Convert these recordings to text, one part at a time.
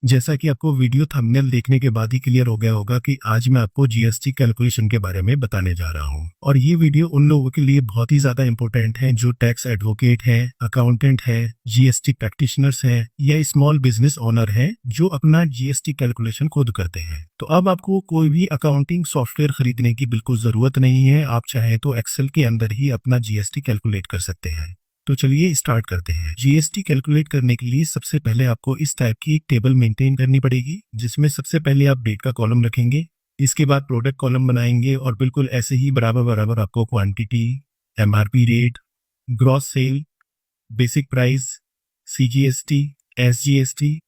जैसा कि आपको वीडियो थंबनेल देखने के बाद ही क्लियर हो गया होगा कि आज मैं आपको जीएसटी कैलकुलेशन के बारे में बताने जा रहा हूं। और ये वीडियो उन लोगों के लिए बहुत ही ज्यादा इंपॉर्टेंट है जो टैक्स एडवोकेट हैं, अकाउंटेंट हैं, जीएसटी प्रैक्टिशनर्स हैं या स्मॉल बिजनेस ओनर हैं जो अपना जीएसटी कैलकुलेशन खुद करते हैं। तो अब आपको कोई भी अकाउंटिंग सॉफ्टवेयर खरीदने की बिल्कुल जरूरत नहीं है। आप चाहे तो एक्सेल के अंदर ही अपना जीएसटी कैलकुलेट कर सकते हैं। तो चलिए स्टार्ट करते हैं। जीएसटी कैलकुलेट करने के लिए सबसे पहले आपको इस टाइप की एक टेबल मेंटेन करनी पड़ेगी, जिसमें सबसे पहले आप डेट का कॉलम रखेंगे, इसके बाद प्रोडक्ट कॉलम बनाएंगे और बिल्कुल ऐसे ही बराबर बराबर आपको quantity, MRP rate, gross sale, basic price, CGST, SGST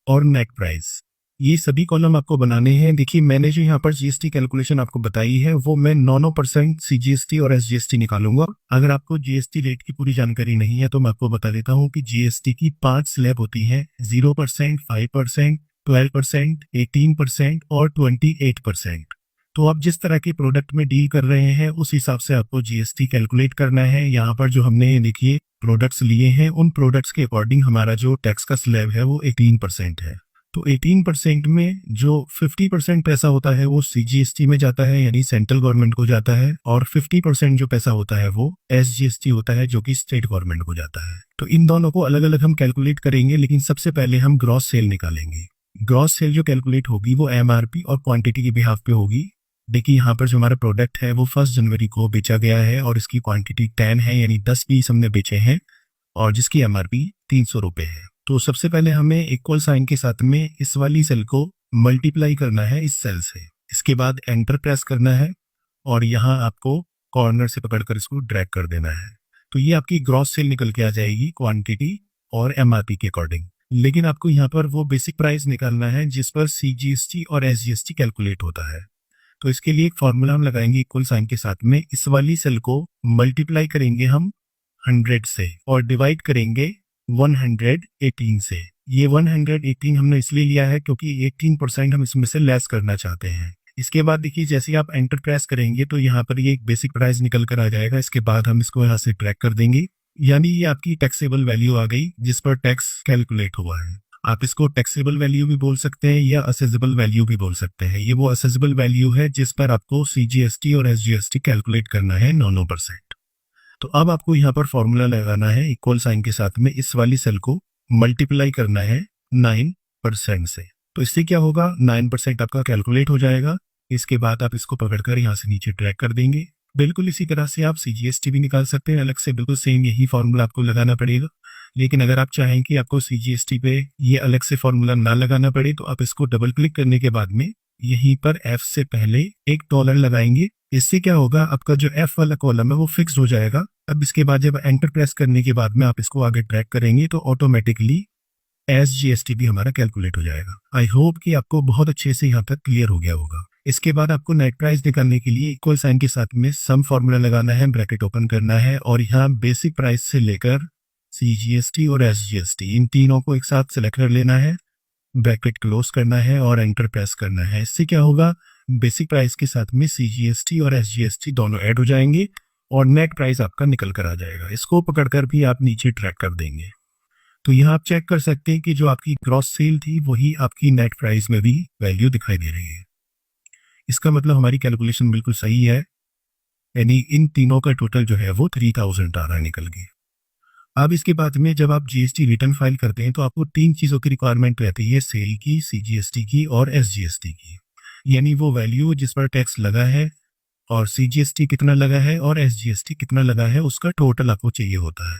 और नेट प्राइस, ये सभी कॉलम आपको बनाने हैं। देखिए, मैंने जो यहाँ पर जीएसटी कैलकुलेशन आपको बताई है वो मैं 9% सीजीएसटी और एसजीएसटी निकालूंगा। अगर आपको जीएसटी रेट की पूरी जानकारी नहीं है तो मैं आपको बता देता हूँ कि जीएसटी की 5 स्लैब होती हैं: 0%, 5%, 12%, 18% और 28%। तो आप जिस तरह के प्रोडक्ट में डील कर रहे हैं उस हिसाब से आपको जीएसटी कैलकुलेट करना है। यहाँ पर जो हमने देखिए प्रोडक्ट्स लिए हैं, उन प्रोडक्ट्स के अकॉर्डिंग हमारा जो टैक्स का स्लैब है वो 18% है। तो 18% में जो 50% पैसा होता है वो सीजीएसटी में जाता है, यानी सेंट्रल गवर्नमेंट को जाता है, और 50% जो पैसा होता है वो एसजीएसटी होता है, जो कि स्टेट गवर्नमेंट को जाता है। तो इन दोनों को अलग अलग हम कैलकुलेट करेंगे, लेकिन सबसे पहले हम ग्रॉस सेल निकालेंगे। ग्रॉस सेल जो कैलकुलेट होगी वो एमआरपी और क्वांटिटी के बिहाफ पे होगी। देखिए, यहाँ पर जो हमारा प्रोडक्ट है वो 1 जनवरी को बेचा गया है और इसकी क्वांटिटी 10 है, यानी 10 पीस हमने बेचे हैं, और जिसकी एमआरपी 300 रुपये है। तो सबसे पहले हमें इक्वल साइन के साथ में इस वाली सेल को मल्टीप्लाई करना है इस सेल से। इसके बाद एंटर प्रेस करना है और यहाँ आपको कॉर्नर से पकड़कर इसको ड्रैग कर देना है। तो ये आपकी ग्रॉस सेल निकल के आ जाएगी क्वांटिटी और एमआरपी के अकॉर्डिंग। लेकिन आपको यहाँ पर वो बेसिक प्राइस निकालना है जिस पर सीजीएसटी और एसजीएसटी कैलकुलेट होता है। तो इसके लिए एक फॉर्मूला हम लगाएंगे इक्वल साइन के साथ में। इस वाली सेल को मल्टीप्लाई करेंगे हम 100 से और डिवाइड करेंगे 118 से। ये 118 हमने इसलिए लिया है क्योंकि 18% हम इसमें से लेस करना चाहते हैं। इसके बाद देखिए, जैसे ही आप एंटर प्रेस करेंगे तो यहाँ पर ये एक बेसिक प्राइस निकल कर आ जाएगा। इसके बाद हम इसको यहाँ से ट्रैक कर देंगे, यानी ये आपकी टैक्सेबल वैल्यू आ गई जिस पर टैक्स कैलकुलेट हुआ है। आप इसको टैक्सेबल वैल्यू भी बोल सकते हैं या असेसेबल वैल्यू भी बोल सकते हैं। ये वो असेसेबल वैल्यू है जिस पर आपको सीजीएसटी और एसजीएसटी कैलकुलेट करना है 9%। तो अब आपको यहाँ पर फॉर्मूला लगाना है इक्वल साइन के साथ में। इस वाली सेल को मल्टीप्लाई करना है 9% से। तो इससे क्या होगा, 9% आपका कैलकुलेट हो जाएगा। इसके बाद आप इसको पकड़कर यहाँ से नीचे ट्रैक कर देंगे। बिल्कुल इसी तरह से आप सीजीएसटी भी निकाल सकते हैं अलग से, बिल्कुल सेम यही फॉर्मूला आपको लगाना पड़ेगा। लेकिन अगर आप चाहें कि आपको सीजीएसटी पे ये अलग से फॉर्मूला ना लगाना पड़े तो आप इसको डबल क्लिक करने के बाद में यहीं पर एफ से पहले एक डॉलर लगाएंगे। इससे क्या होगा, आपका जो एफ वाला कॉलम है वो फिक्स हो जाएगा। अब इसके बाद जब एंटर प्रेस करने के बाद में आप इसको आगे ट्रैक करेंगे तो ऑटोमेटिकली एसजीएसटी भी हमारा कैलकुलेट हो जाएगा। आई होप कि आपको बहुत अच्छे से यहाँ तक क्लियर हो गया होगा। इसके बाद आपको नेट प्राइस निकालने के लिए इक्वल साइन के साथ में सम फॉर्मूला लगाना है, ब्रैकेट ओपन करना है और यहाँ बेसिक प्राइस से लेकर सीजीएसटी और एसजीएसटी इन तीनों को एक साथ सिलेक्ट कर लेना है, ब्रैकेट क्लोज करना है और एंटर प्रेस करना है। इससे क्या होगा, बेसिक प्राइस के साथ में सीजीएसटी और एसजीएसटी दोनों ऐड हो जाएंगे और नेट प्राइस आपका निकल कर आ जाएगा। इसको पकड़कर भी आप नीचे ट्रैक कर देंगे। तो यहाँ आप चेक कर सकते हैं कि जो आपकी ग्रॉस सेल थी वही आपकी नेट प्राइस में भी वैल्यू दिखाई दे रही है। इसका मतलब हमारी कैलकुलेशन बिल्कुल सही है, यानी इन तीनों का टोटल जो है वो 3000 आ रहा है निकल के। अब इसके बाद में जब आप जीएसटी रिटर्न फाइल करते हैं तो आपको 3 चीज़ों की रिक्वायरमेंट रहती है, सेल की, सीजीएसटी की और एसजीएसटी की। यानी वो वैल्यू जिस पर टैक्स लगा है और सीजीएसटी कितना लगा है और एसजीएसटी कितना लगा है उसका टोटल आपको चाहिए होता है।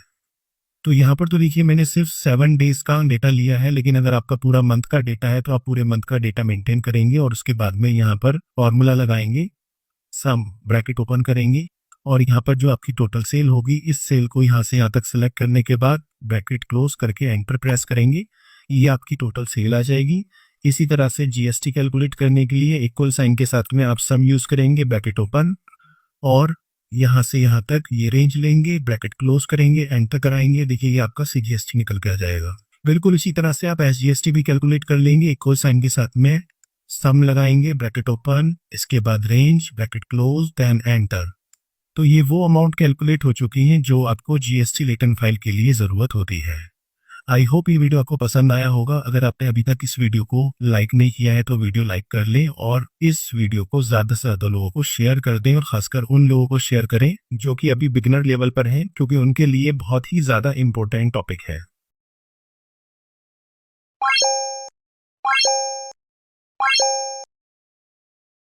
तो यहाँ पर तो देखिए मैंने सिर्फ 7 डेज का डेटा लिया है, लेकिन अगर आपका पूरा मंथ का डेटा है तो आप पूरे मंथ का डेटा मेंटेन करेंगे और उसके बाद में यहाँ पर फॉर्मूला लगाएंगे, सम ब्रैकेट ओपन करेंगे और यहाँ पर जो आपकी टोटल सेल होगी इस सेल को यहाँ से यहाँ तक सिलेक्ट करने के बाद ब्रैकेट क्लोज करके एंटर प्रेस करेंगे, ये आपकी टोटल सेल आ जाएगी। इसी तरह से जीएसटी कैलकुलेट करने के लिए इक्वल साइन के साथ में आप सम यूज करेंगे, ब्रैकेट ओपन और यहाँ से यहाँ तक ये रेंज लेंगे, ब्रैकेट क्लोज करेंगे, एंटर कराएंगे। देखिए ये आपका सीजीएसटी निकल के आ जाएगा। बिल्कुल इसी तरह से आप एसजीएसटी भी कैलकुलेट कर लेंगे, इक्वल साइन के साथ में सम लगाएंगे, ब्रैकेट ओपन, इसके बाद range, bracket close, then enter. तो ये वो अमाउंट कैलकुलेट हो चुकी हैं जो आपको जीएसटी रिटर्न फाइल के लिए ज़रूरत होती है। आई होप ये वीडियो आपको पसंद आया होगा। अगर आपने अभी तक इस वीडियो को लाइक नहीं किया है तो वीडियो लाइक कर लें और इस वीडियो को ज्यादा से ज्यादा लोगों को शेयर कर दें, और खासकर उन लोगों को शेयर करें जो कि अभी बिगिनर लेवल पर हैं, क्योंकि उनके लिए बहुत ही ज्यादा इंपॉर्टेंट टॉपिक है।